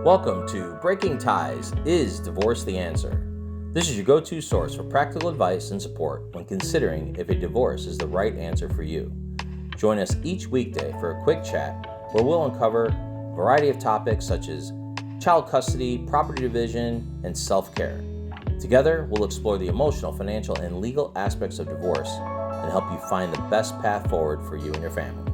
Welcome to Breaking Ties, Is Divorce the Answer? This is your go-to source for practical advice and support when considering if a divorce is the right answer for you. Join us each weekday for a quick chat where we'll uncover a variety of topics such as child custody, property division, and self-care. Together, we'll explore the emotional, financial, and legal aspects of divorce and help you find the best path forward for you and your family.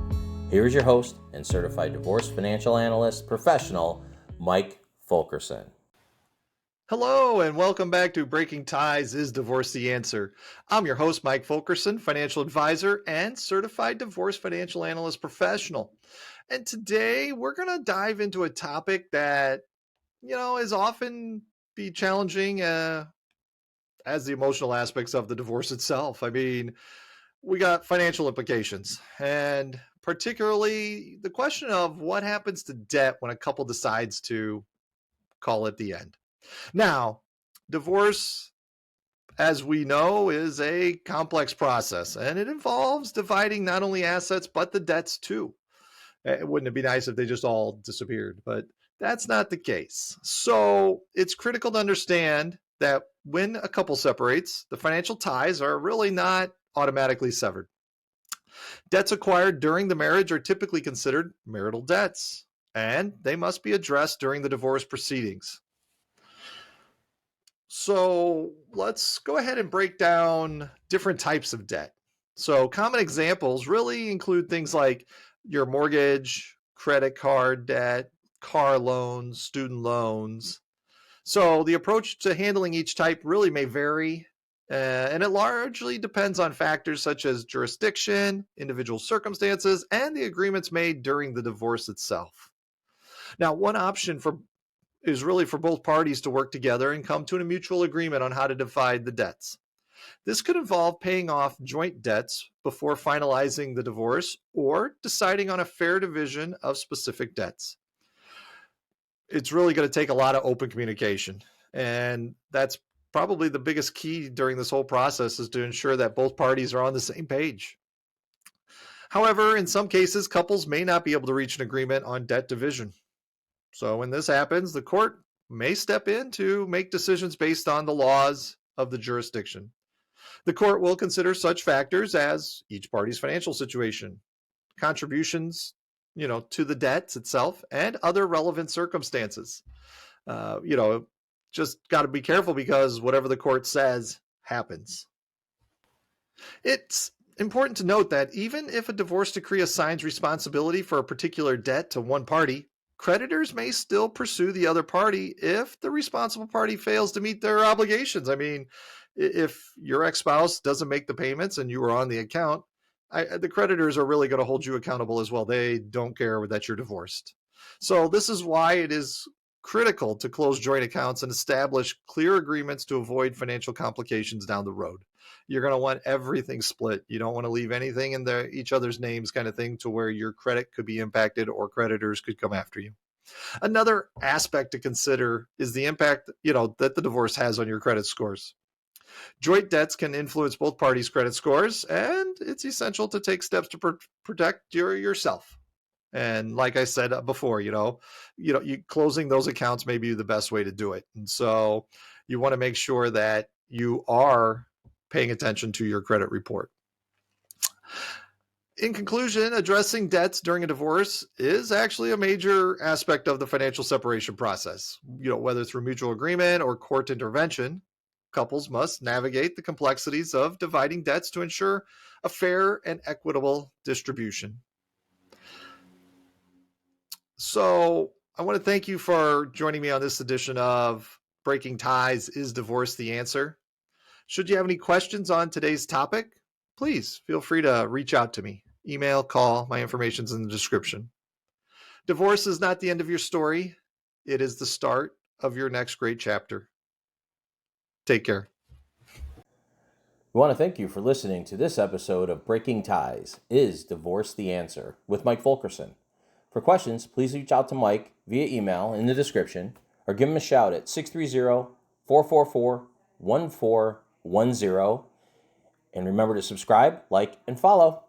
Here is your host and Certified Divorce Financial Analyst Professional, Mike Fulkerson. Hello, and welcome back to Breaking Ties, Is Divorce the Answer? I'm your host, Mike Fulkerson, financial advisor and certified divorce financial analyst professional. And today we're going to dive into a topic that, is often be challenging as the emotional aspects of the divorce itself. I mean, we got financial implications, and particularly the question of what happens to debt when a couple decides to call it the end. Now, divorce, as we know, is a complex process, and it involves dividing not only assets, but the debts too. Wouldn't it be nice if they just all disappeared? But that's not the case. So it's critical to understand that when a couple separates, the financial ties are really not automatically severed. Debts acquired during the marriage are typically considered marital debts, and they must be addressed during the divorce proceedings. So let's go ahead and break down different types of debt. So common examples really include things like your mortgage, credit card debt, car loans, student loans. So the approach to handling each type really may vary, and it largely depends on factors such as jurisdiction, individual circumstances, and the agreements made during the divorce itself. Now, one option is really for both parties to work together and come to a mutual agreement on how to divide the debts. This could involve paying off joint debts before finalizing the divorce or deciding on a fair division of specific debts. It's really going to take a lot of open communication, and that's probably the biggest key during this whole process, is to ensure that both parties are on the same page. However, in some cases, couples may not be able to reach an agreement on debt division. So when this happens, the court may step in to make decisions based on the laws of the jurisdiction. The court will consider such factors as each party's financial situation, contributions, to the debt itself, and other relevant circumstances. Just got to be careful, because whatever the court says happens. It's important to note that even if a divorce decree assigns responsibility for a particular debt to one party, creditors may still pursue the other party if the responsible party fails to meet their obligations. I mean, if your ex-spouse doesn't make the payments and you are on the account, the creditors are really going to hold you accountable as well. They don't care that you're divorced. So this is why it is critical to close joint accounts and establish clear agreements to avoid financial complications down the road. You're going to want everything split. You don't want to leave anything in each other's names, kind of thing, to where your credit could be impacted or creditors could come after you. Another aspect to consider is the impact, that the divorce has on your credit scores. Joint debts can influence both parties' credit scores, and it's essential to take steps to protect yourself. And like I said before, closing those accounts may be the best way to do it. And so you want to make sure that you are paying attention to your credit report. In conclusion, addressing debts during a divorce is actually a major aspect of the financial separation process. Whether through mutual agreement or court intervention, couples must navigate the complexities of dividing debts to ensure a fair and equitable distribution. So I want to thank you for joining me on this edition of Breaking Ties, Is Divorce the Answer? Should you have any questions on today's topic, please feel free to reach out to me. Email, call, my information's in the description. Divorce is not the end of your story. It is the start of your next great chapter. Take care. We want to thank you for listening to this episode of Breaking Ties, Is Divorce the Answer? With Mike Fulkerson. For questions, please reach out to Mike via email in the description, or give him a shout at 630-444-1410. And remember to subscribe, like, and follow.